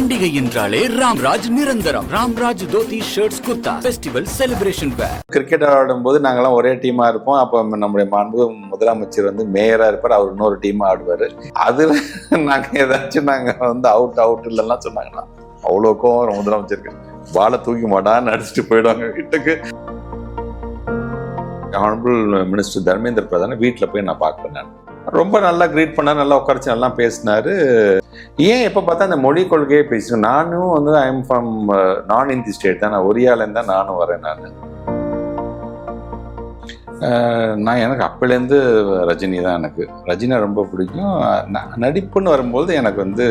பண்டிகை என்றாலே ராம்ராஜ் நிரந்தரம். Ramraj dhoti shirts kurta festival celebration wear. Cricket ஆடும்போது நாங்கெல்லாம் ஒரே டீமா இருப்போம். அப்போ நம்முடைய மாண்பு முதலமைச்சர் வந்து மேயரா இருப்பார், அவர் இன்னொரு டீமா ஆடுவார். அதுல நாங்க ஏதாச்சும் அவுட் இல்லைன்னா சொன்னாங்கன்னா அவ்வளோக்கும் முதலமைச்சருக்கு பாலை தூக்கி மாட்டான்னு அடிச்சுட்டு போயிடுவாங்க வீட்டுக்கு. ஆனரபிள் மினிஸ்டர் தர்மேந்திர பிரதான் வீட்டில் போய் நான் பார்க்குறேன். நான் ரொம்ப நல்லா கிரீட் பண்ணார், நல்லா உட்காரிச்சு நல்லா பேசினாரு. ஏன் எப்போ பார்த்தா அந்த மொழி கொள்கையே பேசுகிறேன். நானும் வந்து ஐ எம் ஃப்ரம் நான் இந்தி ஸ்டேட் தான், நான் ஒரியாலேருந்து தான் நானும் வரேன். நான் எனக்கு அப்போலேருந்து ரஜினி தான், எனக்கு ரஜினை ரொம்ப பிடிக்கும். நடிப்புன்னு வரும்போது எனக்கு வந்து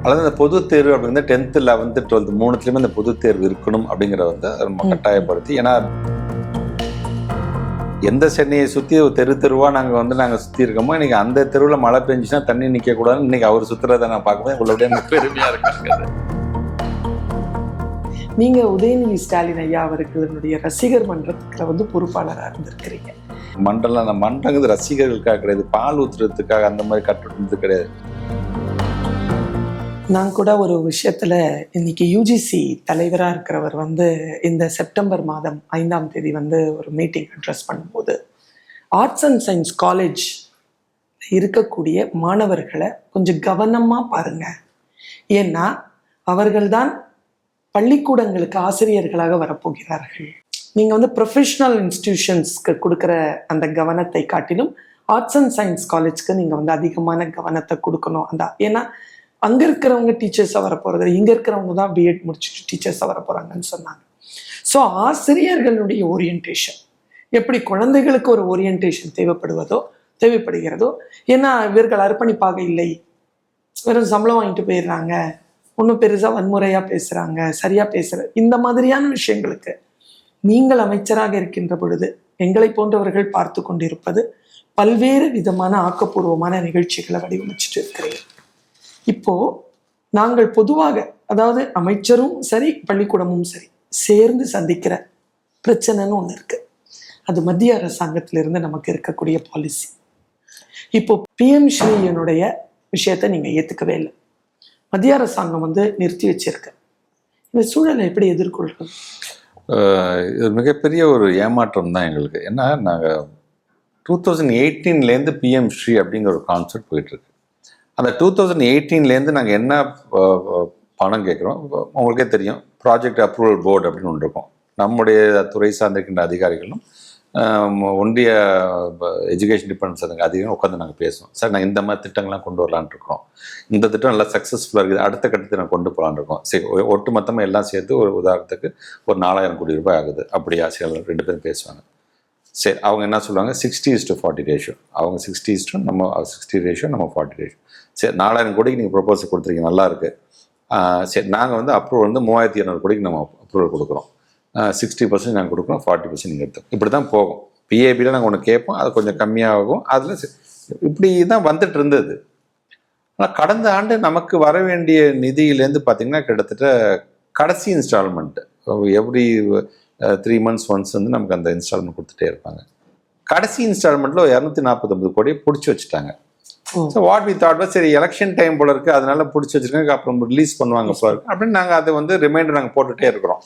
அதாவது இந்த பொது தேர்வு அப்படிங்கிற 10th 11th 12th மூணுத்துலேயுமே இந்த பொது தேர்வு இருக்கணும் அப்படிங்கிற வந்து ரொம்ப கட்டாயப்படுத்தி, ஏன்னா எந்த சென்னையை சுற்றி தெருவா நாங்கள் சுற்றி இருக்கோமோ, இன்னைக்கு அந்த தெருவில் மழை பெஞ்சுன்னா தண்ணி நிற்கக்கூடாதுன்னு இன்னைக்கு அவர் சுற்றுறதை நான் பார்க்கும்போது உங்களுடைய எனக்கு பெருமையாக இருக்காங்க. நீங்க உதயநிதி ஸ்டாலின் ஐயா அவர்களுடைய ரசிகர் மன்றத்துல வந்து பொறுப்பாளராக இருந்திருக்கிறீங்க. மண்டலம் அந்த மன்றங்கிறது ரசிகர்களுக்காக கிடையாது, பால் ஊத்துறதுக்காக அந்த மாதிரி கட்டுறது கிடையாது. நான் கூட ஒரு விஷயத்துல இன்னைக்கு யூஜிசி தலைவராக இருக்கிறவர் வந்து இந்த செப்டம்பர் மாதம் 5ஆம் தேதி வந்து ஒரு மீட்டிங் அட்ரஸ் பண்ணும்போது ஆர்ட்ஸ் அண்ட் சயின்ஸ் காலேஜ் இருக்கக்கூடிய மாணவர்களை கொஞ்சம் கவனமாக பாருங்க, ஏன்னா அவர்கள்தான் பள்ளிக்கூடங்களுக்கு ஆசிரியர்களாக வரப்போகிறார்கள். நீங்கள் வந்து ப்ரொஃபஷ்னல் இன்ஸ்டிடியூஷன்ஸ்க்கு கொடுக்குற அந்த கவனத்தை காட்டிலும் ஆர்ட்ஸ் அண்ட் சயின்ஸ் காலேஜ்க்கு நீங்கள் வந்து அதிகமான கவனத்தை கொடுக்கணும். ஏன்னா அங்கே இருக்கிறவங்க டீச்சர்ஸாக வரப்போகிறது, இங்கே இருக்கிறவங்க தான் பிஎட் முடிச்சுட்டு டீச்சர்ஸாக வரப்போகிறாங்கன்னு சொன்னாங்க. ஸோ ஆசிரியர்களுடைய ஓரியன்டேஷன் எப்படி குழந்தைகளுக்கு ஒரு ஓரியன்டேஷன் தேவைப்படுகிறதோ, ஏன்னா இவர்கள் அர்ப்பணிப்பாக இல்லை, வெறும் சம்பளம் வாங்கிட்டு போயிடுறாங்க, ஒன்றும் பெருசாக வன்முறையாக பேசுகிறாங்க, சரியாக பேசுகிற இந்த மாதிரியான விஷயங்களுக்கு நீங்கள் அமைச்சராக இருக்கின்ற பொழுது எங்களை போன்றவர்கள் பார்த்து கொண்டிருப்பது பல்வேறு விதமான ஆக்கப்பூர்வமான நிகழ்ச்சிகளை வடிவமைச்சிட்டு இருக்கிறீங்க. இப்போ நாங்கள் பொதுவாக, அதாவது அமைச்சரும் சரி பள்ளிக்கூடமும் சரி சேர்ந்து சந்திக்கிற பிரச்சனைன்னு ஒன்று இருக்கு. அது மத்திய அரசாங்கத்திலிருந்து நமக்கு இருக்கக்கூடிய பாலிசி. இப்போ பிஎம் ஸ்ரீயினுடைய விஷயத்தை நீங்க ஏத்துக்கவே இல்லை, மத்திய அரசாங்கம் வந்து நிறுத்தி வச்சிருக்கு. இந்த சூழலை எப்படி எதிர்கொள்றது? இது மிகப்பெரிய ஒரு ஏமாற்றம் தான் எங்களுக்கு. ஏன்னா நாங்கள் 2018 பிஎம் ஸ்ரீ அப்படிங்கிற ஒரு கான்செப்ட் போயிட்டு இருக்கு. அந்த 2018 நாங்கள் என்ன பணம் கேட்குறோம், உங்களுக்கே தெரியும், ப்ராஜெக்ட் அப்ரூவல் போர்டு அப்படின்னு ஒன்று இருக்கும். நம்முடைய துறை சார்ந்திருக்கின்ற அதிகாரிகளும் ஒன்றிய எஜுகேஷன் டிபார்ட்மெண்ட் சார்ந்த அதிகாரிகளும் உட்காந்து நாங்கள் பேசுவோம். சார் நாங்கள் இந்த மாதிரி திட்டங்கள்லாம் கொண்டு வரலான்னு இருக்கிறோம், இந்த திட்டம் நல்லா சக்ஸஸ்ஃபுல்லாக இருக்குது, அடுத்த கட்டத்தை நாங்கள் கொண்டு போகலான்னு இருக்கோம். சரி, ஒட்டு மொத்தமாக எல்லாம் சேர்த்து ஒரு உதாரணத்துக்கு ஒரு 4000 கோடி ரூபாய் ஆகுது. அப்படி ஆசிரியர்கள் 2 பேரும் பேசுவாங்க. சரி, அவங்க என்ன சொல்லுவாங்க, 60:40 ரேஷியோ, அவங்க 60 நம்ம 60 ரேஷியோ, நம்ம 40 ரேஷியோ. சரி, 4000 கோடிக்கு நீங்கள் ப்ரொபோசல் கொடுத்துருக்கீங்க, நல்லா இருக்குது. சரி, நாங்கள் வந்து அப்ரூவல் வந்து 3200 கோடிக்கு நம்ம அப்ரூவல் கொடுக்குறோம். 60% நாங்கள் கொடுக்குறோம், 40% நீங்கள் எடுத்துக்கோம். இப்படி தான் போகும். பிஏபியில் நாங்கள் ஒன்று கேட்போம், அது கொஞ்சம் கம்மியாகும். அதில் இப்படி தான் வந்துட்டு இருந்தது. ஆனால் கடந்த ஆண்டு நமக்கு வர வேண்டிய நிதியிலேருந்து பார்த்திங்கன்னா கிட்டத்தட்ட கடைசி இன்ஸ்டால்மெண்ட்டு எப்படி 3 months ஒன்ஸ் வந்து நமக்கு அந்த இன்ஸ்டால்மெண்ட் கொடுத்துட்டே இருப்பாங்க. கடைசி இன்ஸ்டால்மெண்ட்டில் 249 கோடியை பிடிச்சி வச்சுட்டாங்க. So what we thought was, சரி எலெக்ஷன் டைம் போல இருக்குது, அதனால பிடிச்சி வச்சுருக்காங்க, அப்புறம் ரிலீஸ் பண்ணுவாங்க போல இருக்கு அப்படின்னு நாங்கள் அதை வந்து ரிமைண்டர் நாங்கள் போட்டுகிட்டே இருக்கிறோம்.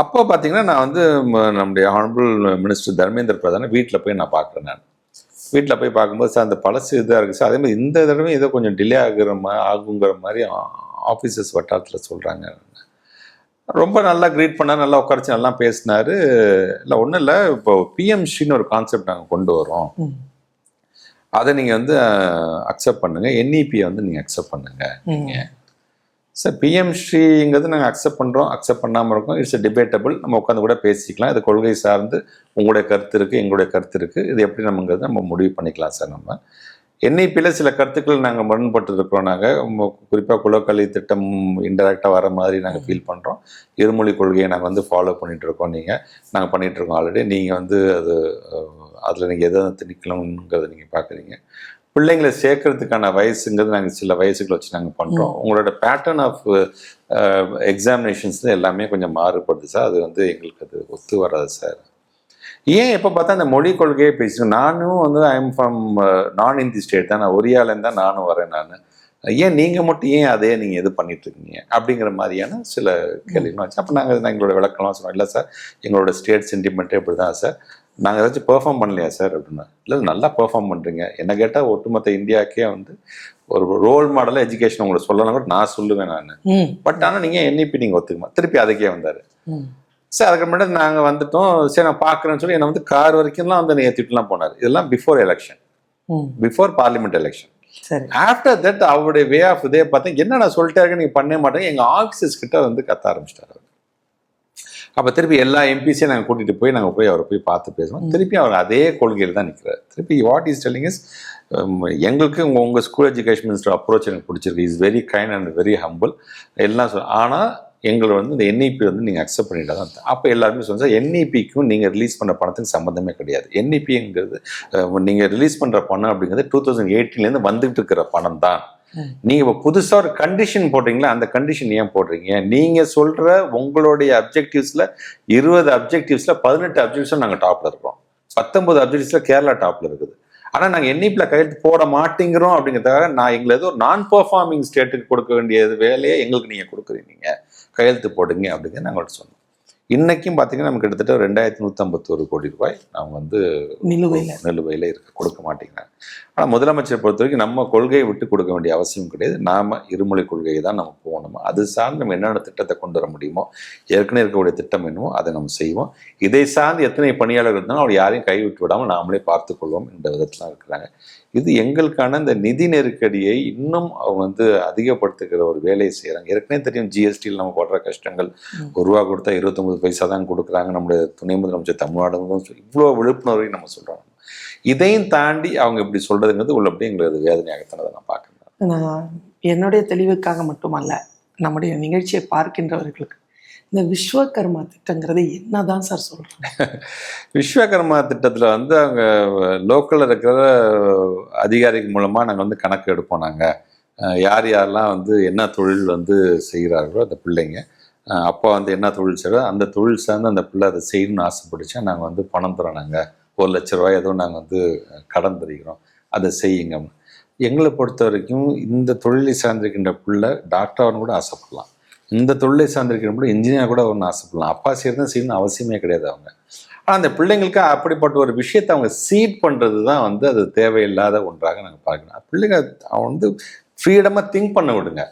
அப்போ பார்த்தீங்கன்னா நான் வந்து நம்முடைய ஆனரபிள் மினிஸ்டர் தர்மேந்திர பிரதானை வீட்டில் போய் நான் பார்க்குறேன். நான் வீட்டில் போய் பார்க்கும்போது சார் அந்த பழசு இதாக இருக்குது சார், அதே மாதிரி இந்த தடவை ஏதோ கொஞ்சம் டிலே ஆகுங்கிற மாதிரி ஆஃபீஸர்ஸ் வட்டாரத்தில் சொல்கிறாங்க. ரொம்ப நல்லா கிரீட் பண்ணார், நல்லா உட்காரிச்சு நல்லா பேசினார். இல்லை ஒன்றும் இல்லை, இப்போ பிஎம் ஸ்ரீன்னு ஒரு கான்செப்ட் நாங்கள் கொண்டு வரோம், அதை நீங்கள் வந்து அக்செப்ட் பண்ணுங்கள், என்இபியை வந்து நீங்கள் அக்செப்ட் பண்ணுங்கள். நீங்கள் சார் பிஎம் ஸ்ரீங்கிறது நாங்கள் அக்செப்ட் பண்ணுறோம், அக்செப்ட் பண்ணாமல் இருக்கோம், இட்ஸ் டிபேட்டபிள், நம்ம உட்காந்து கூட பேசிக்கலாம். இது கொள்கை சார்ந்து உங்களுடைய கருத்து இருக்குது, எங்களுடைய கருத்து இருக்குது, இது எப்படி நம்மங்கிறது நம்ம முடிவு பண்ணிக்கலாம் சார். நம்ம என்இபியில் சில கருத்துக்கள் நாங்கள் முரண்பட்டு இருக்கிறோம். நாங்கள் குறிப்பாக குலக்கல்வி திட்டம் இன்டெரக்டாக வர மாதிரி நாங்கள் ஃபீல் பண்ணுறோம். இருமொழி கொள்கையை நாங்கள் வந்து ஃபாலோ பண்ணிகிட்டு இருக்கோம், நாங்கள் பண்ணிகிட்ருக்கோம் ஆல்ரெடி. நீங்கள் வந்து அதில் நீங்கள் எதை திணிக்கணுங்கிறத நீங்கள் பார்க்குறீங்க. பிள்ளைங்களை சேர்க்கறதுக்கான வயசுங்கிறது நாங்கள் சில வயசுகளை வச்சு நாங்கள் பண்ணுறோம். உங்களோட பேட்டர்ன் ஆஃப் எக்ஸாமினேஷன்ஸ் எல்லாமே கொஞ்சம் மாறுபடுது சார், அது வந்து எங்களுக்கு அது ஒத்து வராது சார். ஏன் எப்போ பார்த்தா அந்த மொழி கொள்கையே பேசுகிறேன். நானும் வந்து ஐ எம் ஃப்ரம் நான் இந்தி ஸ்டேட் தான், நான் ஒரியாலேருந்து தான் நானும் வரேன். ஏன் நீங்கள் மட்டும் ஏன் அதே நீங்கள் இது பண்ணிட்டு இருக்கீங்க அப்படிங்கிற மாதிரியான சில கேள்விகளும் வச்சு. அப்போ நாங்கள் எங்களோட விளக்கம்லாம் சொன்னோம். இல்லை சார், எங்களோட ஸ்டேட் சென்டிமெண்ட்டே இப்படி தான் சார், நாங்கள் ஏதாச்சும் பெர்ஃபார்ம் பண்ணலையா சார் அப்படின்னா. இல்லை, நல்லா பெர்ஃபார்ம் பண்ணுறீங்க. என்ன கேட்டால் ஒட்டுமொத்த இந்தியாவுக்கே வந்து ஒரு ரோல் மாடலாக எஜுகேஷன் உங்களுக்கு சொல்லலாம் கூட நான் சொல்லுவேன் நான். பட் ஆனால் நீங்கள் என்இபி நீங்கள் ஒத்துக்குமா? திருப்பி அதுக்கே வந்தார் சார். அதுக்கப்புறமேட்டு நாங்கள் வந்துட்டோம். சரி, நான் பார்க்குறேன்னு சொல்லி என்னை வந்து கார் வரைக்கும்லாம் வந்து ஏற்றிட்டுலாம் போனார். இதெல்லாம் before election, before parliament election. After that அவருடைய வே ஆஃப் இதே பார்த்தீங்க, என்ன நான் சொல்லிட்டே இருக்கேன், நீங்கள் பண்ணவே மாட்டேங்க, எங்கள் ஆஃபீஸஸ் கிட்ட வந்து கத்த ஆரம்பிச்சிட்டார். அப்போ திருப்பி எல்லா எம்பிஸையும் நாங்கள் கூட்டிகிட்டு போய் நாங்கள் போய் அவரை போய் பார்த்து பேசுவோம். திருப்பி அவர் அதே கொள்கையில் தான் நிற்கிறார். திருப்பி வாட் இஸ் டெல்லிங் இஸ், எங்களுக்கு உங்கள் ஸ்கூல் எஜுகேஷன் மினிஸ்டர் அப்ரோச் எனக்கு பிடிச்சிருக்கு. Is very kind and very humble எல்லாம் ஆனால் எங்களை வந்து இந்த என்இபி வந்து நீங்கள் அக்செப்ட் பண்ணிட்டா தான். அப்போ எல்லாருமே சொன்னால் என்இபிக்கும் நீங்கள் ரிலீஸ் பண்ணுற பணத்துக்கு சம்மந்தமே கிடையாது. என்இபிங்கிறது நீங்கள் ரிலீஸ் பண்ணுற பணம் அப்படிங்கிறது 2018 வந்துட்டு இருக்கிற பணம் தான். நீங்கள் இப்போ புதுசாக ஒரு கண்டிஷன் போடுறீங்களா, அந்த கண்டிஷன் ஏன் போடுறீங்க? நீங்கள் சொல்கிற உங்களுடைய அப்ஜெக்டிவ்ஸில் 20 அப்ஜெக்டிவ்ஸில் 18 அப்ஜெக்டிவ்ஸில் நாங்கள் டாப்பில் இருக்கிறோம், 19 அப்ஜெக்டிவ்ஸில் கேரளா டாப்பில் இருக்குது. ஆனால் நாங்கள் என்இபியில் கையெழுத்து போட மாட்டேங்கிறோம் அப்படிங்கிறதுக்காக நான் எங்களை ஏதோ நான் பெர்ஃபார்மிங் ஸ்டேட்டுக்கு கொடுக்க வேண்டிய வேலையை எங்களுக்கு நீங்கள் கொடுக்குறீங்க, கையெழுத்து போடுங்க அப்படிங்கிறது நாங்கள் சொன்னோம். இன்னைக்கும் பார்த்தீங்கன்னா நமக்கு கிட்டத்தட்ட 2151 கோடி ரூபாய் நாம் வந்து நிலுவையில் கொடுக்க மாட்டேங்கிறாங்க. ஆனால் முதலமைச்சரை பொறுத்த வரைக்கும் நம்ம கொள்கையை விட்டு கொடுக்க வேண்டிய அவசியம் கிடையாது. நாம் இருமொழி கொள்கையை தான் நம்ம போகணுமோ, அது சார்ந்து நம்ம என்னென்ன திட்டத்தை கொண்டு வர முடியுமோ, ஏற்கனவே இருக்கக்கூடிய திட்டம் என்னமோ அதை நம்ம செய்வோம். இதை சார்ந்து எத்தனை பணியாளர்கள் இருந்தாலும் அவர் யாரையும் கைவிட்டு விடாமல் நாமளே பார்த்துக்கொள்வோம் என்ற விதத்தில் இருக்கிறாங்க. இது எங்களுக்கான இந்த நிதி நெருக்கடியை இன்னும் அவங்க வந்து அதிகப்படுத்துகிற ஒரு வேலையை செய்கிறாங்க. ஏற்கனவே தெரியும் ஜிஎஸ்டியில் நம்ம படுற கஷ்டங்கள். ₹1 கொடுத்தா 29 பைசா தான் கொடுக்குறாங்க. நம்முடைய துணை முதலமைச்சர் தமிழ்நாடு இவ்வளோ விழிப்புணர்வை நம்ம சொல்கிறோம். இதையும் தாண்டி அவங்க இப்படி சொல்றதுங்கிறது உள்ளபடி எங்களுக்கு வேதனையாகத்தானதை நான் பார்க்குறேன். நான் என்னுடைய தெளிவுக்காக மட்டுமல்ல, நம்முடைய நிகழ்ச்சியை பார்க்கின்றவர்களுக்கு இந்த விஸ்வகர்மா திட்டங்கிறது என்னதான் சார் சொல்றாங்க? விஸ்வகர்மா திட்டத்தில் வந்து அவங்க லோக்கலில் இருக்கிற அதிகாரிகள் மூலமாக நாங்கள் வந்து கணக்கு எடுப்போம். நாங்கள் யார் யாரெல்லாம் வந்து என்ன தொழில் வந்து செய்கிறார்களோ அந்த பிள்ளைங்க, அப்பா வந்து என்ன தொழில் செய்கிறோ அந்த தொழில் சார்ந்து அந்த பிள்ளை அதை செய்யணும்னு ஆசைப்பட்டுச்சா நாங்கள் வந்து பணம் தரோம். நாங்கள் ₹1,00,000 ஏதோ நாங்கள் வந்து கடன் தருகிறோம், அதை செய்யுங்க. எங்களை பொறுத்த வரைக்கும் இந்த தொழிலை சார்ந்திருக்கின்ற பிள்ளை டாக்டராக கூட ஆசைப்படலாம், இந்த தொழிலை சார்ந்திருக்கிற பிள்ளை இன்ஜினியர் கூட ஒன்று ஆசைப்படலாம். அப்பா செய்யறதும் செய்யணும்னு அவசியமே கிடையாது அவங்க. ஆனால் அந்த பிள்ளைங்களுக்கு அப்படிப்பட்ட ஒரு விஷயத்தை அவங்க சீட் பண்ணுறது தான் வந்து அது தேவையில்லாத ஒன்றாக நாங்கள் பார்க்கணும். பிள்ளைங்க அவன் வந்து ஃப்ரீடமாக திங்க் பண்ண விடுங்க.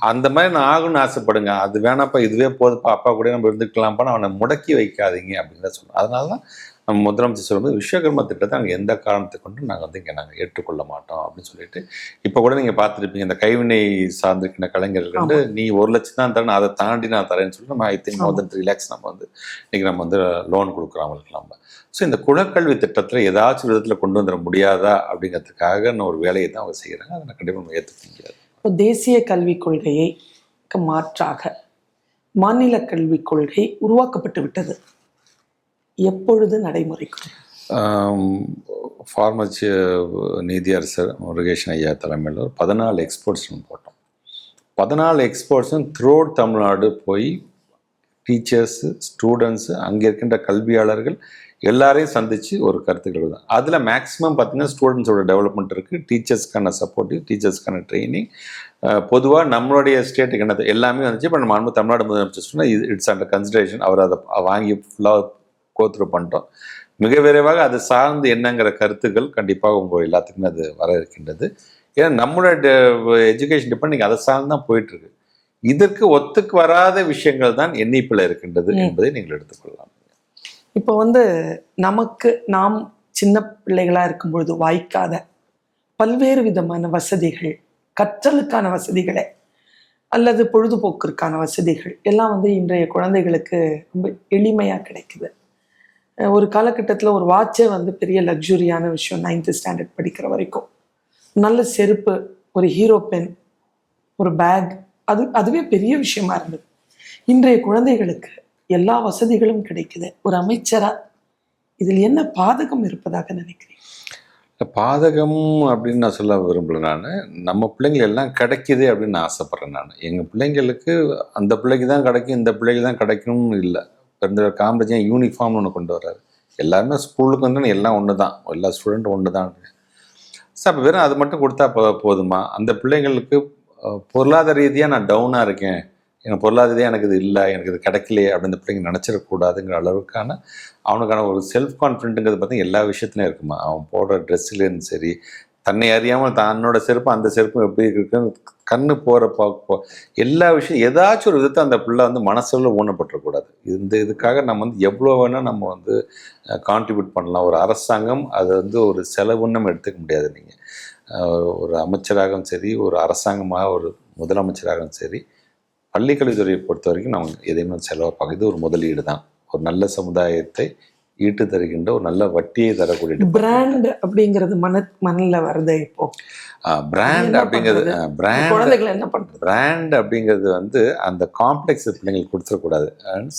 அந்த மாதிரி நான் ஆகணும்னு ஆசைப்படுங்க, அது வேணாப்பா இதுவே போதுப்பா அப்பா கூட நம்ம இருந்துக்கலாம்ப்பான்னு அவனை முடக்கி வைக்காதீங்க அப்படின்னு தான் சொல்லுவோம். அதனால தான் நம்ம முதலமைச்சர் சொல்லும்போது விஸ்வகர்மா திட்டத்தை நாங்கள் எந்த காரணத்தை கொண்டு நாங்கள் வந்து இங்கே நாங்கள் ஏற்றுக்கொள்ள மாட்டோம் அப்படின்னு சொல்லிட்டு, இப்போ கூட நீங்கள் பார்த்துருப்பீங்க இந்த கைவினை சார்ந்திருக்கிற கலைஞர்கள் வந்து நீ 1 லட்சம் தான் தரேன், அதை தாண்டி நான் தரேன்னு சொல்லிட்டு நம்ம I think more then 3 lakhs நம்ம வந்து இன்றைக்கி நம்ம வந்து லோன் கொடுக்குறோம் அவங்களுக்கு. நம்ம ஸோ இந்த குலக்கல்வி திட்டத்தில் ஏதாச்சும் விதத்தில் கொண்டு வந்துட முடியாதா அப்படிங்கிறதுக்காக ஒரு வேலையை தான் அவங்க செய்கிறாங்க. அதை நான் கண்டிப்பாக நம்ம ஏற்றுக்க முடியாது. இப்போ தேசிய கல்விக் கொள்கையை மாற்றாக மாநில கல்விக் கொள்கை உருவாக்கப்பட்டு விட்டது, எப்பொழுது நடைமுறைக்கும்? ஃபார்மர் நீதியரசர் முருகேசன் ஐயா தலைமையில் ஒரு 14 எக்ஸ்போர்ட்ஸ் போட்டோம். 14 எக்ஸ்போர்ட்ஸும் த்ரூஅவுட் தமிழ்நாடு போய் டீச்சர்ஸு, ஸ்டூடெண்ட்ஸு, அங்கே இருக்கின்ற கல்வியாளர்கள் எல்லாரையும் சந்தித்து ஒரு கருத்துக்கள் தான். அதில் மேக்ஸிமம் பார்த்திங்கன்னா ஸ்டூடெண்ட்ஸோட டெவலப்மெண்ட் இருக்குது, டீச்சர்ஸ்க்கான சப்போர்ட்டிவ், டீச்சர்ஸ்க்கான ட்ரைனிங், பொதுவாக நம்மளுடைய ஸ்டேட்டுக்கு என்ன எல்லாமே வந்துச்சு. இப்போ நம்ம தமிழ்நாடு முதலமைச்சர் சொன்னால் இட்ஸ் அண்டர் கன்சிடரேஷன், அவர் அதை வாங்கி ஃபுல்லாக கோத்ரூ பண்ணிட்டோம். மிக விரைவாக அது சார்ந்து என்னங்கிற கருத்துக்கள் கண்டிப்பாக உங்கள் எல்லாத்துக்குமே அது வர இருக்கின்றது. ஏன்னா நம்மளோட எஜுகேஷன் டிபார்ட்மெண்ட் அதை சார்ந்து தான் போயிட்டுருக்கு. இதற்கு ஒத்துக்கு வராத விஷயங்கள் தான் என்இபியில் இருக்கின்றது என்பதை நீங்கள் எடுத்துக்கொள்ளலாம். இப்போ வந்து நமக்கு நாம் சின்ன பிள்ளைகளாக இருக்கும்பொழுது வாய்க்காத பல்வேறு விதமான வசதிகள், கற்றலுக்கான வசதிகளை அல்லது பொழுதுபோக்கிற்கான வசதிகள் எல்லாம் வந்து இன்றைய குழந்தைகளுக்கு ரொம்ப எளிமையாக கிடைக்குது. ஒரு காலகட்டத்தில் ஒரு வாட்சே வந்து பெரிய லக்ஸுரியான விஷயம். 9th ஸ்டாண்டர்ட் படிக்கிற வரைக்கும் நல்ல செருப்பு, ஒரு ஹீரோ பென், ஒரு பேக், அதுவே பெரிய விஷயமா இருந்தது. இன்றைய குழந்தைகளுக்கு எல்லா வசதிகளும் கிடைக்குது. ஒரு அமைச்சரா இதில் என்ன பாதகம் இருப்பதாக நினைக்கிறேன்? பாதகம் அப்படின்னு நான் சொல்ல விரும்பல. நான் நம்ம பிள்ளைங்கள் எல்லாம் கிடைக்குது அப்படின்னு நான் ஆசைப்பட்றேன். நான் எங்கள் பிள்ளைங்களுக்கு அந்த பிள்ளைக்கு தான் கிடைக்கும், இந்த பிள்ளைக்கு தான் கிடைக்கணும்னு இல்லை. இந்த காம்படிஷன் யூனிஃபார்ம்னு ஒன்று கொண்டு வர்றாரு. எல்லாருமே ஸ்கூலுக்கு வந்து எல்லாம் ஒன்று தான், எல்லா ஸ்டூடெண்ட்டும் ஒன்று தான். ஸோ அப்போ வெறும் அது மட்டும் கொடுத்தா போதுமா? அந்த பிள்ளைங்களுக்கு பொருளாதார ரீதியாக நான் டவுனாக இருக்கேன், எனக்கு பொருளாதார ரீதியாக எனக்கு இது இல்லை, எனக்கு இது கிடைக்கலையே அப்படின்னு இந்த பிள்ளைங்க நினச்சிடக்கூடாதுங்கிற அளவுக்கான அவனுக்கான ஒரு செல்ஃப் கான்ஃபிடென்ட்டுங்கிறது பார்த்தீங்கன்னா எல்லா விஷயத்துலையும் இருக்குமா. அவன் போடுற ட்ரெஸ்ஸுலேருந்து சரி, தன்னை அறியாமல் தன்னோட செருப்பு அந்த செருப்பும் எப்படி இருக்குன்னு கண்ணு போகிற எல்லா விஷயம் ஏதாச்சும் ஒரு விதத்தை அந்த பிள்ளை வந்து மனசுல ஊனப்பட்டுறக்கூடாது. இதுக்காக நம்ம வந்து எவ்வளோ வேணால் நம்ம வந்து கான்ட்ரிபியூட் பண்ணலாம். ஒரு அரசாங்கம் அதை வந்து ஒரு செலவுன்னு நம்ம எடுத்துக்க முடியாது. நீங்கள் ஒரு அமைச்சராகவும் சரி, ஒரு அரசாங்கமாக ஒரு முதலமைச்சராகவும் சரி, பள்ளிக்கல்வித்துறையை பொறுத்த வரைக்கும் நம்ம எதையுமே செலவாக பார்க்க, இது ஒரு முதலீடு தான். ஒரு நல்ல சமுதாயத்தை ஈட்டு தருகின்ற ஒரு நல்ல வட்டியை தரக்கூடிய பிராண்ட் அப்படிங்கிறது மனநில வருது. இப்போ பிராண்ட் அப்படிங்கிறது குழந்தைகள் என்ன பண்றது? பிராண்ட் அப்படிங்கிறது வந்து அந்த காம்ப்ளெக்ஸ் பிள்ளைங்களுக்கு கொடுத்துடக்கூடாது.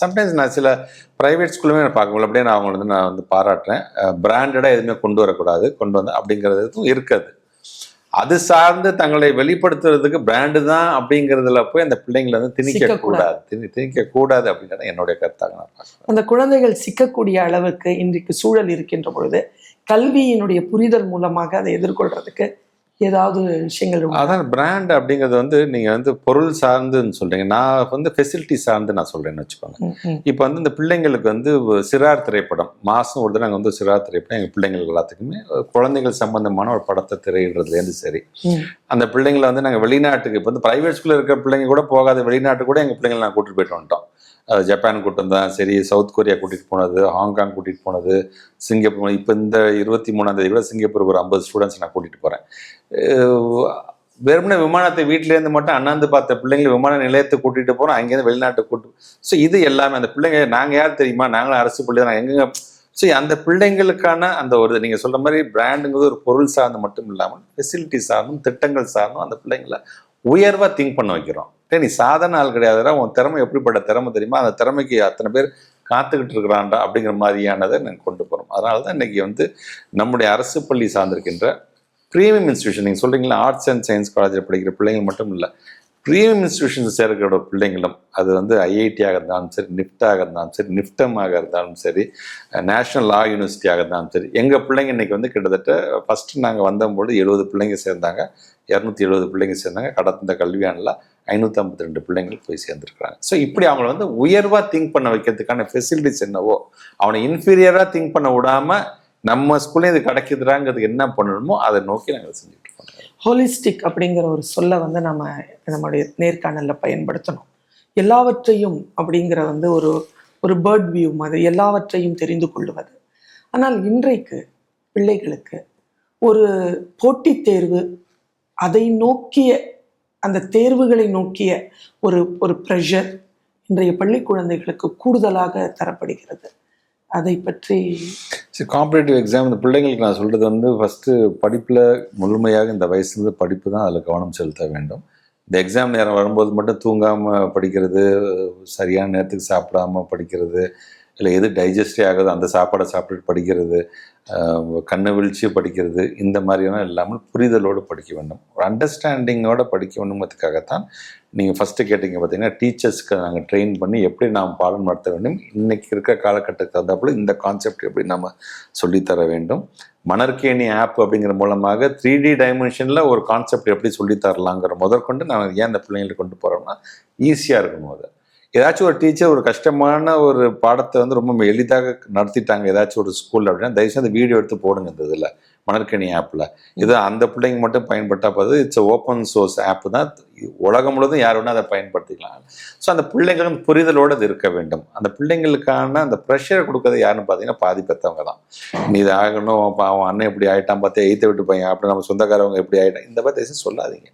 சம்டைம்ஸ் நான் சில ப்ரைவேட் ஸ்கூலுமே நான் பார்க்க முடியல, அப்படியே நான் வந்து பாராட்டுறேன். பிராண்டடாக எதுவுமே கொண்டு வரக்கூடாது, கொண்டு வந்து அப்படிங்கிறதும் இருக்காது. அது சார்ந்து தங்களை வெளிப்படுத்துறதுக்கு பிராண்டு தான் அப்படிங்கிறதுல போய் அந்த பிள்ளைங்களை வந்து திணிக்கக்கூடாது அப்படிங்கிறத என்னுடைய கருத்தாக நான் பார்க்குறேன். அந்த குழந்தைகள் சிக்கக்கூடிய அளவுக்கு இன்றைக்கு சூழல் இருக்கின்ற பொழுது கல்வியினுடைய புரிதல் மூலமாக அதை எதிர்கொள்றதுக்கு ஏதாவது விஷயங்கள்? அதான் பிராண்ட் அப்படிங்கிறது வந்து நீங்கள் வந்து பொருள் சார்ந்துன்னு சொல்கிறீங்க, நான் வந்து ஃபெசிலிட்டி சார்ந்து நான் சொல்கிறேன்னு வச்சுக்கோங்க. இப்போ வந்து இந்த பிள்ளைங்களுக்கு வந்து சிறார் திரைப்படம் மாதம் ஒரு நாங்கள் வந்து சிறார் திரைப்படம் எங்கள் பிள்ளைங்களுக்கு எல்லாத்துக்குமே குழந்தைகள் சம்பந்தமான ஒரு படத்தை திரையிடுறதுலேருந்து சரி, அந்த பிள்ளைங்களை வந்து நாங்கள் வெளிநாட்டுக்கு இப்போ வந்து ப்ரைவேட் ஸ்கூலில் இருக்கிற பிள்ளைங்க கூட போகாத வெளிநாட்டு கூட எங்கள் பிள்ளைங்களை நான் கூட்டிகிட்டு போயிட்டு வந்துட்டோம். ஜப்பான் கூட்டம் தான் சரி, சவுத் கொரியா கூட்டிகிட்டு போனது, ஹாங்காங் கூட்டிகிட்டு போனது, சிங்கப்பூர். இப்போ இந்த 23ஆம் தேதி கூட சிங்கப்பூர் ஒரு 50 ஸ்டூடெண்ட்ஸ் நான் கூட்டிகிட்டு போகிறேன். வெறுமனே விமானத்தை வீட்டிலேருந்து மட்டும் அண்ணாந்து பார்த்த பிள்ளைங்களை விமான நிலையத்தை கூட்டிகிட்டு போகிறோம், அங்கேருந்து வெளிநாட்டுக்கு கூட்டு. ஸோ இது எல்லாமே அந்த பிள்ளைங்க நாங்கள் யார் தெரியுமா, நாங்களும் அரசு பள்ளி தான் எங்கெங்க. ஸோ அந்த பிள்ளைங்களுக்கான அந்த ஒரு நீங்கள் சொல்கிற மாதிரி பிராண்டுங்கிறது ஒரு பொருள் சார்ந்து மட்டும் இல்லாமல் ஃபெசிலிட்டி சார்ந்தும் திட்டங்கள் சார்ந்தும் அந்த பிள்ளைங்களை உயர்வாக திங்க் பண்ண வைக்கிறோம். நீ சாதாரண ஆள் கிடையாதுடா, உன் திறமை எப்படிப்பட்ட திறமை தெரியுமா, அந்த திறமைக்கு அத்தனை பேர் காத்துக்கிட்டு இருக்கிறான்டா அப்படிங்கிற மாதிரியானதை நாங்கள் கொண்டு போகிறோம். அதனால தான் இன்றைக்கி வந்து நம்முடைய அரசு பள்ளி சார்ந்திருக்கின்ற ப்ரீமியம் இன்ஸ்டியூஷன், நீங்கள் சொல்கிறீங்களா ஆர்ட்ஸ் அண்ட் சயின்ஸ் காலேஜில் படிக்கிற பிள்ளைங்க மட்டும் இல்லை, ப்ரீமியம் இன்ஸ்டியூஷன்ஸ் சேர்க்கிற பிள்ளைங்களும், அது வந்து ஐஐடியாக இருந்தாலும் சரி, நிஃப்டாக இருந்தாலும் சரி, நிஃப்டமாக இருந்தாலும் சரி, நேஷ்னல் லா யூனிவர்சிட்டியாக இருந்தாலும் சரி, எங்கள் பிள்ளைங்க இன்றைக்கி வந்து கிட்டத்தட்ட ஃபஸ்ட்டு நாங்கள் வந்தபோது 70 பிள்ளைங்க சேர்ந்தாங்க, 270 பிள்ளைங்க சேர்ந்தாங்க. கடந்த கல்வியாண்டில் 552 பிள்ளைங்கள் போய் சேர்ந்துருக்குறாங்க. ஸோ இப்படி அவங்கள வந்து உயர்வாக திங்க் பண்ண வைக்கிறதுக்கான ஃபெசிலிட்டிஸ் என்னவோ, அவனை இன்ஃபீரியராக திங்க் பண்ண விடாமல் நம்ம ஸ்கூல்லேயும் இது கிடைக்குதுறாங்கிறதுக்கு என்ன பண்ணணுமோ அதை நோக்கி நாங்கள் செஞ்சுட்டு இருக்கோம். ஹோலிஸ்டிக் அப்படிங்கிற ஒரு சொல்லை வந்து நம்முடைய நேர்காணலில் பயன்படுத்தணும். எல்லாவற்றையும் அப்படிங்கிற வந்து ஒரு பேர்ட் வியூ மாதிரி எல்லாவற்றையும் தெரிந்து கொள்வது. ஆனால் இன்றைக்கு பிள்ளைகளுக்கு ஒரு போட்டித் தேர்வு, அதை நோக்கிய அந்த தேர்வுகளை நோக்கிய ஒரு ப்ரெஷர் இன்றைய பள்ளி குழந்தைகளுக்கு கூடுதலாக தரப்படுகிறது. அதை பற்றி காம்படேட்டிவ் எக்ஸாம் இந்த பிள்ளைங்களுக்கு நான் சொல்கிறது வந்து ஃபஸ்ட்டு படிப்பில் முழுமையாக இந்த வயசுலேருந்து படிப்பு தான் அதில் கவனம் செலுத்த வேண்டும். இந்த எக்ஸாம் நேரம் வரும்போது மட்டும் தூங்காமல் படிக்கிறது, சரியான நேரத்துக்கு சாப்பிடாமல் படிக்கிறது, இல்லை எது டைஜஸ்டே ஆகுது அந்த சாப்பாடை சாப்பிட்டுட்டு படிக்கிறது, கண்ணை விழிச்சு படிக்கிறது, இந்த மாதிரியெல்லாம் இல்லாமல் புரிதலோடு படிக்க வேண்டும், ஒரு அண்டர்ஸ்டாண்டிங்கோடு படிக்க வேண்டுங்கிறதுக்காகத்தான் நீங்கள் ஃபஸ்ட்டு கேட்டிங்க பார்த்தீங்கன்னா டீச்சர்ஸ்க்கு நாங்கள் ட்ரெயின் பண்ணி எப்படி நாம் பாடம் நடத்த வேண்டும், இன்றைக்கி இருக்கிற காலகட்டத்துக்கு தகுந்தாப்புல இந்த கான்செப்ட் எப்படி நம்ம சொல்லித்தர வேண்டும். மணற்கேணி ஆப் அப்படிங்கிற மூலமாக 3D டைமென்ஷனில் ஒரு கான்செப்ட் எப்படி சொல்லித்தரலாங்கிற முதற்கொண்டு நாங்கள் ஏன் அந்த பிள்ளைங்களுக்கு கொண்டு போகிறோம்னா ஈஸியாக இருக்கணும். அதை ஏதாச்சும் ஒரு டீச்சர் ஒரு கஷ்டமான ஒரு பாடத்தை வந்து ரொம்ப எளிதாக நடத்திட்டாங்க ஏதாச்சும் ஒரு ஸ்கூலில் அப்படின்னா தயவுசெய்து அந்த வீடியோ எடுத்து போடுங்க. இந்த இதில் மணற்கேணி ஆப்பில் இது அந்த பிள்ளைங்க மட்டும் பயன்படுத்தால் போது இட்ஸ் ஓப்பன் சோர்ஸ் ஆப் தான், உலகம் முழுவதும் யார் வேணால் அதை பயன்படுத்திக்கலாம். ஸோ அந்த பிள்ளைங்களும் புரிதலோடு அது இருக்க வேண்டும். அந்த பிள்ளைங்களுக்கான அந்த ப்ரெஷரை கொடுக்கறது யாருன்னு பார்த்தீங்கன்னா பாதி பெற்றவங்க தான். நீ இது ஆகணும், அவன் அண்ணன் எப்படி ஆகிட்டான் பார்த்தா எய்த்த விட்டு பையன் அப்படி நம்ம சொந்தக்காரவங்க எப்படி ஆகிட்டான் இந்த மாதிரி சொல்லாதீங்க.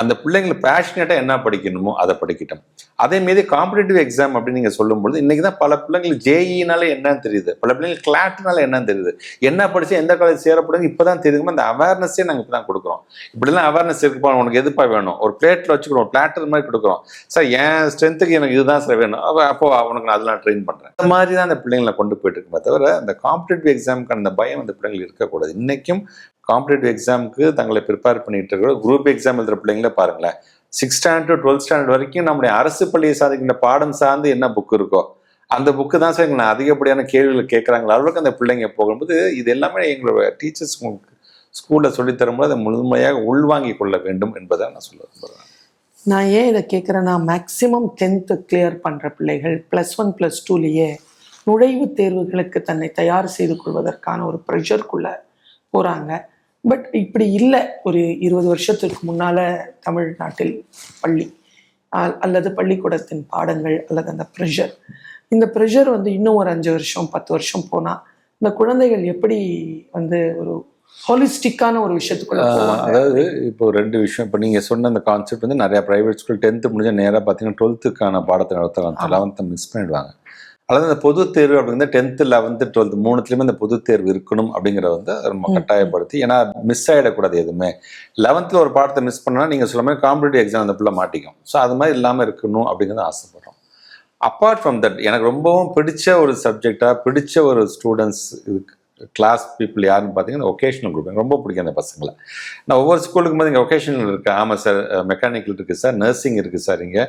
அந்த பிள்ளைங்களை பேஷனேட்டாக என்ன படிக்கணுமோ அதை படிக்கட்டும். அதே மீது காம்படிட்டிவ் எக்ஸாம் அப்படின்னு நீங்கள் சொல்லும்போது இன்றைக்கி தான் பல பிள்ளைங்களுக்கு ஜேஇனால என்னன்னு தெரியுது, பல பிள்ளைங்களுக்கு கிளாட்னால என்னன்னு தெரியுது, என்ன படித்து எந்த காலேஜ் சேரப்படுங்க இப்போ தான் தெரியுமா. அந்த அவேர்னஸே நாங்கள் இப்போ தான் கொடுக்குறோம். இப்படிலாம் அவேர்னஸ் இருக்குப்பா, உனக்கு எதுப்பா வேணும், ஒரு பிளேட்டில் வச்சுக்கிறோம், பிளாட்டர் மாதிரி கொடுக்குறோம். சார் என் ஸ்ட்ரென்த்துக்கு எனக்கு இதுதான் சார் வேணும், அப்போ அவனுக்கு நான் அதெல்லாம் ட்ரெயின் பண்ணுறேன். இந்த மாதிரி தான் அந்த பிள்ளைங்களை கொண்டு போயிட்டு இருக்குமே தவிர அந்த காம்படிட்டிவ் எக்ஸாமுக்கு அந்த பயம் அந்த பிள்ளைங்களுக்கு இருக்கக்கூடாது. இன்றைக்கும் காம்படிட்டிவ் எக்ஸாமுக்கு தங்களை ப்ரிப்பேர் பண்ணிட்டு இருக்கிற குரூப் எக்ஸாம் எழுதுகிற பிள்ளைங்களே பாருங்களேன், 6th standard to 12th standard வரைக்கும் நம்முடைய அரசு பள்ளியை சாதிக்கின்ற பாடம் சார்ந்து என்ன புக் இருக்கோ அந்த புக்கு தான் சார் எங்களை அதிகப்படியான கேள்விகள் கேட்குறாங்களா அளவுக்கு அந்த பிள்ளைங்க போகும்போது இது எல்லாமே எங்களோட டீச்சர்ஸ் ஸ்கூலில் சொல்லித்தரும்போது அதை முழுமையாக உள்வாங்கி கொள்ள வேண்டும் என்பதை நான் சொல்ல விரும்புகிறேன். நான் ஏன் இதை கேட்குறேன்னா, மேக்ஸிமம் 10th கிளியர் பண்ணுற பிள்ளைகள் +1 +2லேயே நுழைவுத் தேர்வுகளுக்கு தன்னை தயார் செய்து கொள்வதற்கான ஒரு ப்ரெஷருக்குள்ளே போகிறாங்க. பட் இப்படி இல்லை. ஒரு 20 வருஷத்துக்கு முன்னால் தமிழ்நாட்டில் பள்ளி அல்லது பள்ளிக்கூடத்தின் பாடங்கள் அல்லது அந்த ப்ரெஷர், இந்த ப்ரெஷர் வந்து இன்னும் ஒரு 5 வருஷம் 10 வருஷம் போனால் இந்த குழந்தைகள் எப்படி வந்து ஒரு ஹோலிஸ்டிக்கான ஒரு விஷயத்துக்குள்ள போவாங்க? அதாவது இப்போ 2 விஷயம். இப்போ நீங்கள் சொன்ன அந்த கான்செப்ட் வந்து நிறையா ப்ரைவேட் ஸ்கூல் 10th முடிஞ்சால் நேராக பார்த்தீங்கன்னா 12th பாடத்தை நடத்தலாம், 11th மிஸ் பண்ணிடுவாங்க. அதாவது இந்த பொது தேர்வு அப்படிங்கிறது 10th 11th 12th 3த்துலேயுமே இந்த பொது தேர்வு இருக்கணும் அப்படிங்கிறத வந்து ரொம்ப கட்டாயப்படுத்தி, ஏன்னா மிஸ் ஆகிடக்கூடாது எதுவுமே. 11th ஒரு பாடத்தை மிஸ் பண்ணால் நீங்கள் சொல்ல மாதிரி காம்படிட்டிவ் எக்ஸாம் அந்த பிள்ளை மாட்டிக்கும். ஸோ அது மாதிரி இல்லாமல் இருக்கணும் அப்படிங்கிறத ஆசைப்படுறோம். அப்பார்ட் ஃப்ரம் தட், எனக்கு ரொம்பவும் பிடிச்ச ஒரு சப்ஜெக்டாக பிடிச்ச ஒரு ஸ்டூடெண்ட்ஸ் கிளாஸ் பீப்புள் யாருன்னு பார்த்தீங்கன்னா ஒகேஷனல் குரூப். எனக்கு ரொம்ப பிடிக்கும் அந்த பசங்களை. நான் ஒவ்வொரு ஸ்கூலுக்கும் போது இங்கே ஒகேஷனல் இருக்குது, ஆமாம் சார், மெக்கானிக்கல் இருக்குது சார், நர்சிங் இருக்குது சார், இங்கே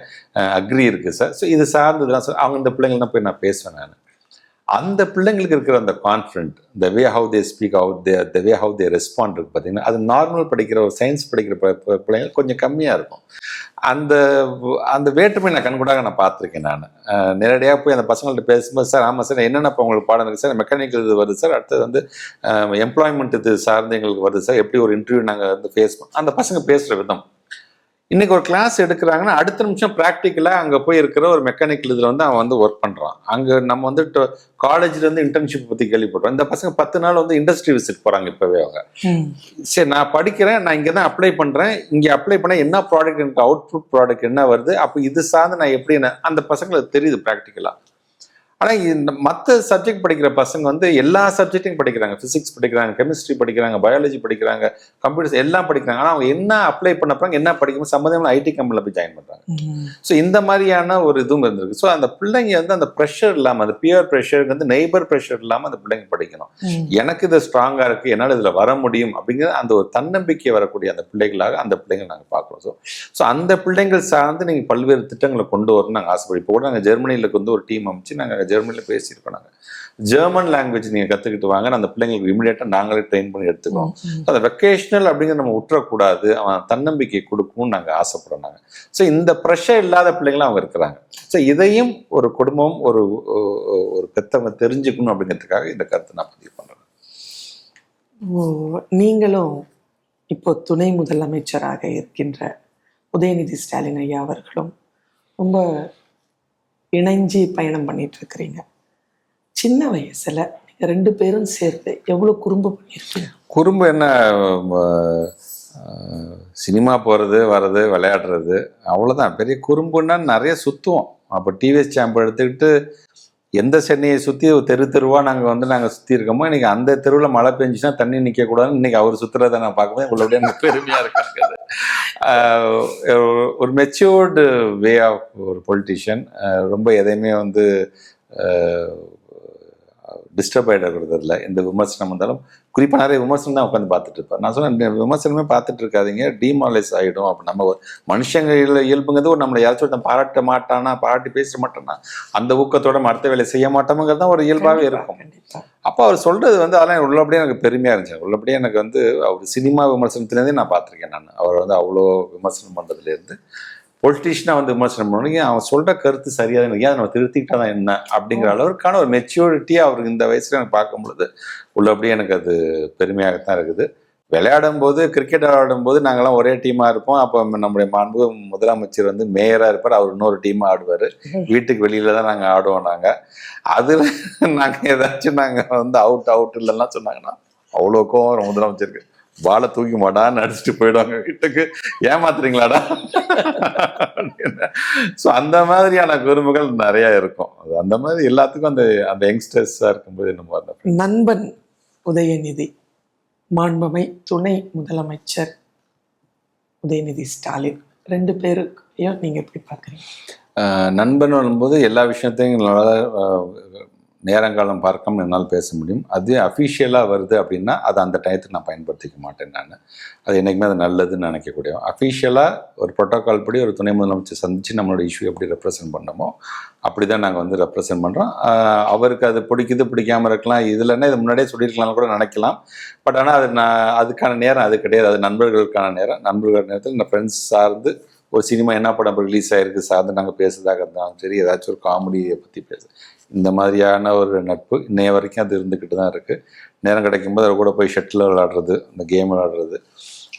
அக்ரி இருக்குது சார். ஸோ இது சார்ந்ததுலாம் சார் அவங்க இந்த பிள்ளைங்கள்லாம் போய் நான் பேசுவேன். நான் அந்த பிள்ளைங்களுக்கு இருக்கிற அந்த confident, the way how they speak out, the way how they respond இருக்குது பார்த்தீங்கன்னா, அது நார்மல் படிக்கிற ஒரு சயின்ஸ் படிக்கிற பிள்ளைங்க கொஞ்சம் கம்மியாக இருக்கும். அந்த அந்த வேற்றுமை நான் கண்கூடாக நான் பார்த்துருக்கேன். நான் நேரடியாக போய் அந்த பசங்கள்ட்ட பேசும்போது, சார் ஆமாம் சார் என்னென்ன இப்போ உங்களுக்கு பாடம் இருக்குது சார், மெக்கானிக்கல் இது வருது சார், அடுத்தது வந்து எம்ப்ளாய்மெண்ட் இது சார்ந்து எங்களுக்கு வருது சார், எப்படி ஒரு இன்டர்வியூ நாங்கள் வந்து ஃபேஸ் பண்ணோம், அந்த பசங்க பேசுகிற விதம். இன்றைக்கி ஒரு கிளாஸ் எடுக்கிறாங்கன்னா அடுத்த நிமிஷம் ப்ராக்டிக்கலாக அங்கே போய் இருக்கிற ஒரு மெக்கானிக்கல் இதில் வந்து அவன் வந்து ஒர்க் பண்ணுறான். அங்கே நம்ம வந்து காலேஜ்லேருந்து இன்டர்ன்ஷிப் பற்றி கேள்விப்படுறோம். இந்த பசங்க 10 நாள் வந்து இண்டஸ்ட்ரி விசிட் போகிறாங்க இப்போவே. அவங்க சரி நான் படிக்கிறேன், நான் இங்கே தான் அப்ளை பண்ணுறேன், இங்கே அப்ளை பண்ணால் என்ன ப்ராடக்ட், எனக்கு அவுட்புட் ப்ராடக்ட் என்ன வருது, அப்போ இது சார்ந்து நான் எப்படி அந்த பசங்களுக்கு தெரியுது ப்ராக்டிக்கலாக. ஆனால் இந்த மற்ற சப்ஜெக்ட் படிக்கிற பசங்க வந்து எல்லா சப்ஜெக்டையும் படிக்கிறாங்க. ஃபிசிக்ஸ் படிக்கிறாங்க, கெமிஸ்ட்ரி படிக்கிறாங்க, பயாலஜி படிக்கிறாங்க, கம்ப்யூட்டர்ஸ் எல்லாம் படிக்கிறாங்க. ஆனால் அவங்க என்ன அப்ளை பண்ண போகிறாங்க, என்ன படிக்கணும், சம்மந்தமான ஐடி கம்பெனியில் போய் ஜாயின் பண்ணுறாங்க. ஸோ இந்த மாதிரியான ஒரு இதுவும் இருந்திருக்கு. ஸோ அந்த பிள்ளைங்க வந்து அந்த ப்ரெஷர் இல்லாமல், அந்த பியர் ப்ரெஷர் வந்து நெய்பர் ப்ரெஷர் இல்லாமல் அந்த பிள்ளைங்க படிக்கணும். எனக்கு இது ஸ்ட்ராங்காக இருக்குது, என்னால் இதில் வர முடியும் அப்படிங்கிற அந்த ஒரு தன்னம்பிக்கை வரக்கூடிய அந்த பிள்ளைகளாக அந்த பிள்ளைங்க நாங்கள் பார்க்குறோம். ஸோ அந்த பிள்ளைங்கள் சார்ந்து நீங்கள் பல்வேறு திட்டங்களை கொண்டு வரணும்னு நாங்கள் ஆசைப்படுறோம். இப்போ கூட நாங்கள் ஜெர்மனியில் வந்து ஒரு டீம் அமைச்சு நாங்கள் ஜெர்மனியில் பேசியிருக்கோம். நாங்கள் ஜெர்மன் லாங்குவேஜ் நீங்கள் கற்றுக்கிட்டு வாங்க, அந்த பிள்ளைங்களுக்கு இமீடியட்டாக நாங்களே ட்ரெயின் பண்ணி எடுத்துக்கிறோம். அந்த வெக்கேஷனல் அப்படிங்கிற நம்ம விட்டுறக்கூடாது, அவன் தன்னம்பிக்கை கொடுக்கும்னு நாங்கள் ஆசைப்படுறோம். நாங்கள் ஸோ இந்த ப்ரெஷர் இல்லாத பிள்ளைங்களும் அவங்க இருக்கிறாங்க. ஸோ இதையும் ஒரு குடும்பம் ஒரு ஒரு பெத்தவங்க தெரிஞ்சுக்கணும் அப்படிங்கிறதுக்காக இந்த கருத்தை நான் பதிவு பண்ணுறேன். நீங்களும் இப்போ துணை முதலமைச்சராக இருக்கின்ற உதயநிதி ஸ்டாலின் ஐயா அவர்களும் ரொம்ப இணைஞ்சி பயணம் பண்ணிட்டு இருக்கிறீங்க. சின்ன வயசுல நீங்க 2 பேரும் சேர்த்து எவ்வளவு குறும்பு பண்ணியிருக்கீங்க? குறும்பு என்ன, சினிமா போகிறது வர்றது விளையாடுறது அவ்வளோதான். பெரிய குறும்புன்னா நிறைய சுற்றுவோம். அப்போ டிவிஎஸ் சாம்பு எடுத்துக்கிட்டு எந்த சென்னையை சுற்றி தெருவாக நாங்கள் சுற்றி இருக்கோமோ, இன்றைக்கி அந்த தெருவில் மழை பெஞ்சிச்சுன்னா தண்ணி நிற்கக்கூடாதுன்னு இன்றைக்கி அவர் சுற்றுறதை நான் பார்க்கும்போது இவ்வளோ எனக்கு பெருமையாக இருக்காங்க. ஒரு மெச்சூர்டு வே ஆஃப் ஒரு பொலிட்டிஷியன். ரொம்ப எதையுமே வந்து டிஸ்டர்ப் ஆகிடக்கூடாது. இல்லை எந்த விமர்சனம் வந்தாலும் குறிப்பாக நிறைய விமர்சனம் தான் உட்காந்து பார்த்துட்டு இருப்பேன். நான் சொன்னேன், விமர்சனமே பார்த்துட்டு இருக்காதிங்க, டீமாலைஸ் ஆகிடும். அப்போ நம்ம மனுஷங்க இயல்புங்கிறது ஒரு நம்மளை யாராச்சும் ஒருத்தன் பாராட்ட மாட்டானா, பாராட்டி பேச மாட்டானா, அந்த ஊக்கத்தோட அடுத்த வேலை செய்ய மாட்டோங்கிறது தான் ஒரு இயல்பாகவே இருக்கும். அப்போ அவர் சொல்கிறது வந்து அதெல்லாம் உள்ளபடியே எனக்கு பெருமையாக இருந்துச்சு. உள்ளபடியே எனக்கு வந்து அவர் சினிமா விமர்சனத்துலேருந்தே நான் பார்த்துருக்கேன். நான் அவர் வந்து அவ்வளோ விமர்சனம் பண்ணுறதுலேருந்து பொலிட்டிஷியனாக வந்து விமர்சனம் பண்ணுறீங்க, அவன் சொல்கிற கருத்து சரியாக எனக்கு, ஏன் நம்ம திருத்திக்கிட்டா தான் என்ன அப்படிங்கிற அளவுக்கான ஒரு மெச்சூரிட்டியாக அவருக்கு இந்த வயசில் எனக்கு பார்க்கும் பொழுது உள்ளபடியே எனக்கு அது பெருமையாகத்தான் இருக்குது. விளையாடும் போது, கிரிக்கெட் விளையாடும் போது நாங்கள்லாம் ஒரே டீமாக இருப்போம். அப்போ நம்முடைய மாண்பு முதலமைச்சர் வந்து மேயராக இருப்பார், அவர் இன்னொரு டீமாக ஆடுவார். வீட்டுக்கு வெளியில் தான் நாங்கள் ஆடுவோம். நாங்கள் அதில் நாங்கள் ஏதாச்சும் நாங்கள் வந்து அவுட் இல்லைன்னா சொன்னாங்கன்னா அவ்வளோ கோவம் முதலமைச்சருக்கு. பாலை தூக்கி மாட்டான்னு அடிச்சுட்டு போயிடுவாங்க வீட்டுக்கு, ஏமாத்துறீங்களாடா. ஸோ அந்த மாதிரியான குறும்புகள் நிறையா இருக்கும். அது அந்த மாதிரி எல்லாத்துக்கும் அந்த யங்ஸ்டர்ஸாக இருக்கும்போது என்னமோ அந்த நண்பன் உதயநிதி, மாண்புமை துணை முதலமைச்சர் உதயநிதி ஸ்டாலின் 2 பேருக்கையும் நீங்கள் எப்படி பார்க்குறீங்க? நண்பன் வரும்போது எல்லா விஷயத்தையும் நேரங்காலம் பார்க்காம என்னால் பேச முடியும். அது அஃபிஷியலாக வருது அப்படின்னா அதை அந்த டயத்துக்கு நான் பயன்படுத்திக்க மாட்டேன். நான் அது என்றைக்குமே அது நல்லதுன்னு நினைக்கக்கூடிய அஃபிஷியலாக ஒரு ப்ரோட்டோக்கால் படி ஒரு துணை முதலமைச்சர் சந்தித்து நம்மளோட இஷ்யூ எப்படி ரெப்ரசென்ட் பண்ணமோ அப்படி தான் நாங்கள் வந்து ரெப்ரசென்ட் பண்ணுறோம். அவருக்கு அது பிடிக்குது பிடிக்காமல் இருக்கலாம், இதுலன்னா இது முன்னாடியே சொல்லியிருக்கலாம்னு கூட நினைக்கலாம். பட் ஆனால் அது அதுக்கான நேரம் அது கிடையாது. அது நண்பர்களுக்கான நேரம். நண்பர்கள் நேரத்தில் இந்த ஃப்ரெண்ட்ஸ் சார்ந்து ஒரு சினிமா என்ன படம் ரிலீஸ் ஆகிருக்கு சார்ந்து நாங்கள் பேசுறதாக இருந்தாலும் சரி, ஏதாச்சும் ஒரு காமெடியை பற்றி இந்த மாதிரியான ஒரு நட்பு இன்னைய வரைக்கும் அது இருந்துக்கிட்டு தான் இருக்குது. நேரம் கிடைக்கும்போது அவர் கூட போய் ஷட்டில் விளாடுறது, அந்த கேம் விளாடுறது,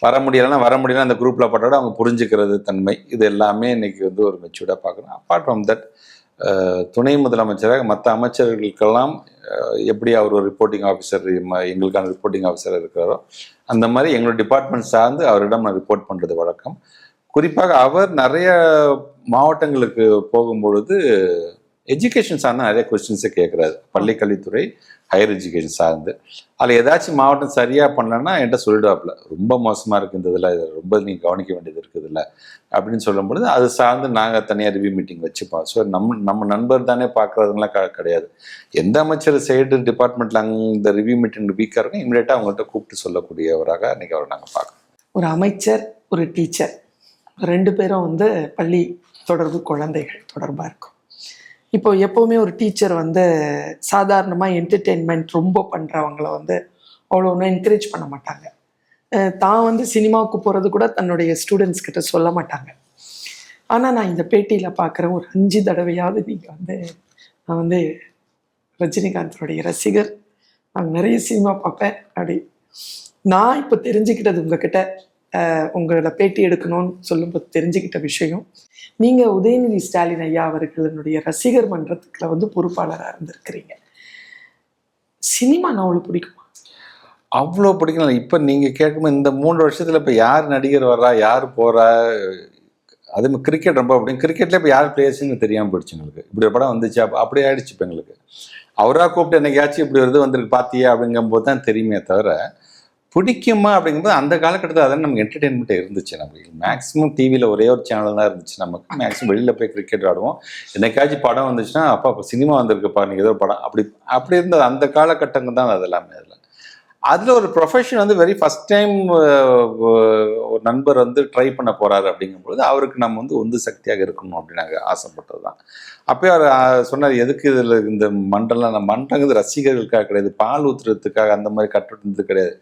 வர முடியலைன்னா அந்த குரூப்பில் பட்டோட அவங்க புரிஞ்சுக்கிறது தன்மை, இது எல்லாமே இன்னைக்கு வந்து ஒரு மெச்சூர்டாக பார்க்கணும். அப்பார்ட் ஃப்ரம் தட் துணை முதலமைச்சராக மற்ற அமைச்சர்களுக்கெல்லாம் எப்படி அவர் ஒரு ரிப்போர்ட்டிங் ஆஃபீஸர் எங்களுக்கான ரிப்போர்ட்டிங் ஆஃபீஸர் இருக்கிறாரோ அந்த மாதிரி எங்களோட டிபார்ட்மெண்ட் சார்ந்து அவரிடம் நான் ரிப்போர்ட் பண்ணுறது வழக்கம். குறிப்பாக அவர் நிறைய மாவட்டங்களுக்கு போகும்பொழுது எஜுகேஷன் சார்ந்து நிறைய கொஸ்டின்ஸை கேட்குறாரு. பள்ளிக்கல்வித்துறை, ஹையர் எஜுகேஷன் சார்ந்து. அதில் ஏதாச்சும் மாவட்டம் சரியாக பண்ணலன்னா என்கிட்ட சொல்லிடுவாப்புல, ரொம்ப மோசமாக இருக்குது இந்த இதில், இதில் ரொம்ப நீங்கள் கவனிக்க வேண்டியது இருக்குது இல்லை அப்படின்னு சொல்லும் பொழுது அது சார்ந்து நாங்கள் தனியாக ரிவ்யூ மீட்டிங் வச்சுப்போம். ஸோ நம்ம நண்பர் தானே பார்க்குறதுலாம் கிடையாது. எந்த அமைச்சர் சைடு டிபார்ட்மெண்ட்டில் அந்த ரிவ்யூ மீட்டிங் வீக்காக இருக்கும் இமீடியட்டாக அவங்கள்ட்ட கூப்பிட்டு சொல்லக்கூடியவராக இன்றைக்கி அவரை நாங்கள் பார்க்குறோம். ஒரு அமைச்சர், ஒரு டீச்சர், 2 பேரும் வந்து பள்ளி தொடர்பு குழந்தைகள் தொடர்பாக இருக்கும். இப்போ எப்போவுமே ஒரு டீச்சர் வந்து சாதாரணமாக என்டர்டெயின்மெண்ட் ரொம்ப பண்ணுறவங்கள வந்து அவ்வளோ ஒன்றும் என்கரேஜ் பண்ண மாட்டாங்க. தான் வந்து சினிமாவுக்கு போகிறது கூட தன்னுடைய ஸ்டூடெண்ட்ஸ் கிட்ட சொல்ல மாட்டாங்க. ஆனால் நான் இந்த பேட்டியில் பார்க்குறேன், ஒரு 5 தடவையாவது நீங்கள் வந்து நான் வந்து ரஜினிகாந்தனுடைய ரசிகர், நான் நிறைய சினிமா பார்ப்பேன் அப்படி. நான் இப்போ தெரிஞ்சுக்கிட்டது உங்ககிட்ட உங்களோட பேட்டி எடுக்கணும்னு சொல்லும்போது தெரிஞ்சுக்கிட்ட விஷயம், நீங்கள் உதயநிதி ஸ்டாலின் ஐயா அவர்களுடைய ரசிகர் மன்றத்துக்குள்ள வந்து பொறுப்பாளராக இருந்திருக்கிறீங்க. சினிமா நான் அவ்வளோ பிடிக்குமா? அவ்வளோ பிடிக்கல. இப்போ நீங்கள் கேட்கும்போது இந்த 3 வருஷத்தில் இப்போ யார் நடிகர் வர்றா, யார் போகிறா, அதுமாதிரி கிரிக்கெட் ரொம்ப பிடிக்கும். கிரிக்கெட்டில் இப்போ யார் பிளேயர்ஸ்ன்னு தெரியாமல் போயிடுச்சு எங்களுக்கு. இப்படி ஒரு படம் வந்துச்சு, அப்படி ஆயிடுச்சு இப்போ எங்களுக்கு. அவராக கூப்பிட்டு என்னைக்காச்சும் இப்படி வந்திருக்கு பார்த்தியா அப்படிங்கும்போது தான் தெரியுமே தவிர பிடிக்குமா அப்படிங்கும்போது அந்த காலகட்டத்தில் அதான் நமக்கு என்டர்டெயின்மெண்ட் இருந்துச்சு. நமக்கு மேக்ஸிமம் டிவியில் ஒரே ஒரு சேனல் தான் இருந்துச்சு. நமக்கு மேக்ஸிமம் வெளியில் போய் கிரிக்கெட் ஆடுவோம். என்னைக்காச்சும் படம் வந்துச்சுன்னா அப்போ சினிமா வந்திருக்குப்பா நீங்கள் ஏதோ படம் அப்படி இருந்தது அந்த காலகட்டங்கள் தான். அது எல்லாமே அதில் ஒரு ப்ரொஃபஷன் வந்து வெரி ஃபஸ்ட் டைம் ஒரு நண்பர் வந்து ட்ரை பண்ண போகிறாரு அப்படிங்கும்பொழுது அவருக்கு நம்ம வந்து உந்து சக்தியாக இருக்கணும் அப்படின்னு நாங்கள் ஆசைப்பட்டது தான். அப்போயே அவர் சொன்னார், எதுக்கு இதில் இந்த மன்றங்கிறது ரசிகர்களுக்காக கிடையாது, பால் ஊற்றுறதுக்காக அந்த மாதிரி கட்டுறது கிடையாது,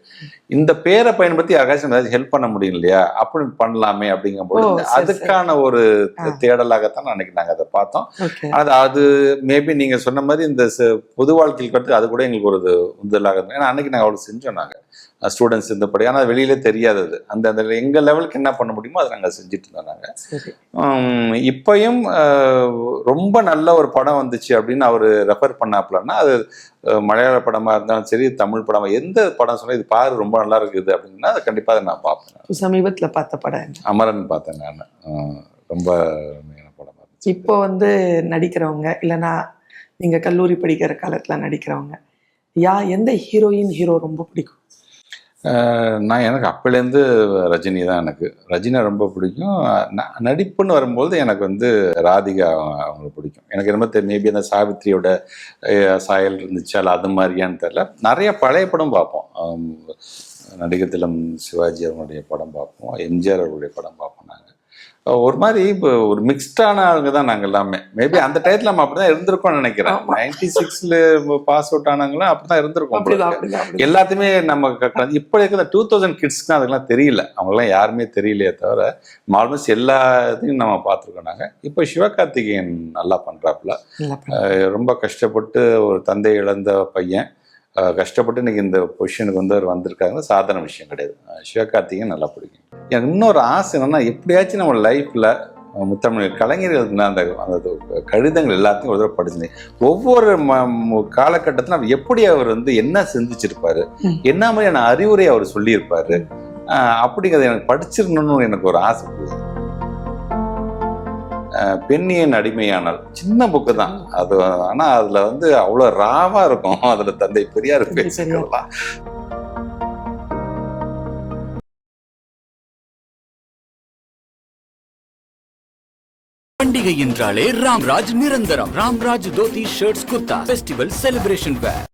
இந்த பேரை பயன்படுத்தி யாருக்காச்சும் ஏதாச்சும் ஹெல்ப் பண்ண முடியும் இல்லையா, அப்படி பண்ணலாமே அப்படிங்கும்போது அதுக்கான ஒரு தேடலாகத்தான் அன்னைக்கு நாங்கள் அதை பார்த்தோம். அது மேபி நீங்கள் சொன்ன மாதிரி இந்த பொது வாழ்க்கையில் கட்டு அது கூட எங்களுக்கு ஒரு உந்துதலாக இருந்தது. ஏன்னா அன்னைக்கு நாங்கள் அவ்வளோ செஞ்சோம். நாங்கள் ஸ்டூடெண்ட்ஸ் இருந்தபடி, ஆனால் வெளியிலே தெரியாதது அந்த எங்கள் லெவலுக்கு என்ன பண்ண முடியுமோ அதை நாங்கள் செஞ்சுட்டு இருந்தோம். நாங்கள் இப்பயும் ரொம்ப நல்ல ஒரு படம் வந்துச்சு அப்படின்னு அவர் ரெஃபர் பண்ணாப்லன்னா அது மலையாள படமாக இருந்தாலும் சரி, தமிழ் படமாக எந்த படம் சொன்னால் இது பாரு ரொம்ப நல்லா இருக்குது அப்படின்னா அதை கண்டிப்பாக அதை நான் பார்ப்பேன். சமீபத்தில் பார்த்த படம் அமரன் பார்த்தேன் நான். ரொம்ப படமாக இருந்துச்சு. இப்போ வந்து நடிக்கிறவங்க இல்லைன்னா நீங்கள் கல்லூரி படிக்கிற காலத்தில் நடிக்கிறவங்க எந்த ஹீரோ ரொம்ப பிடிக்கும்? எனக்கு அப்போலேருந்து ரஜினி தான். எனக்கு ரஜினி ரொம்ப பிடிக்கும். நடிப்புன்னு வரும்போது எனக்கு வந்து ராதிகா அவங்களை பிடிக்கும். எனக்கு ரொம்ப மேபி அந்த சாவித்திரியோட சாயல் இருந்துச்சு அல்ல அது மாதிரியான்னு தெரியல. நிறைய பழைய படம் பார்ப்போம். நடிகர் திலம் சிவாஜி அவங்களுடைய படம் பார்ப்போம், எம்ஜிஆர் அவர்களுடைய படம் பார்ப்போம். நாங்கள் ஒரு மாதிரி இப்போ ஒரு மிக்ஸ்டான ஆளுங்க தான் நாங்கள் எல்லாமே. மேபி அந்த டயத்தில் நம்ம அப்படிதான் இருந்திருக்கோம்னு நினைக்கிறேன். 96 பாஸ் அவுட் ஆனவங்களாம் அப்படிதான் இருந்திருக்கோம். எல்லாத்தையுமே நம்ம இப்போ இருக்கிற 2000 கிட்ஸ்க்கு தான் அதெல்லாம் தெரியல. அவங்களாம் யாருமே தெரியலையே தவிர ஆல்மோஸ்ட் எல்லாத்தையும் நம்ம பார்த்துருக்கோம். நாங்கள் இப்போ சிவகார்த்திகேயன் நல்லா பண்ணுறாப்புல. ரொம்ப கஷ்டப்பட்டு ஒரு தந்தை இழந்த பையன் கஷ்டப்பட்டு இன்னைக்கு இந்த பொசிஷனுக்கு வந்து அவர் வந்திருக்காங்க. சாதாரண விஷயம் கிடையாது. சிவகார்த்திகேயன் நல்லா பிடிக்கும். எனக்கு இன்னொரு ஆசை என்னன்னா, எப்படியாச்சும் நம்ம லைஃப்ல முத்தமிழ் கலைஞர்களுக்கு அந்த அந்த கடிதங்கள் எல்லாத்தையும் ஒரு தடவை படிச்சுனேன். ஒவ்வொரு காலகட்டத்தில் அவர் எப்படி அவர் வந்து என்ன சிந்திச்சிருப்பாரு, என்ன மாதிரியான அறிவுரை அவர் சொல்லியிருப்பாரு அப்படிங்கிறத எனக்கு படிச்சிருக்கணும்னு எனக்கு ஒரு ஆசை. பெண்ணியின் அடிமையானால் சின்ன புக்கு தான் அது, ஆனா அதுல வந்து அவ்வளவு ராவா இருக்கும். அதுல தந்தை பெரியார் பேசிக்கலாம். பண்டிகை என்றாலே ராம்ராஜ் நிரந்தரம். Ramraj dhoti shirts kurta festival celebration வேர்.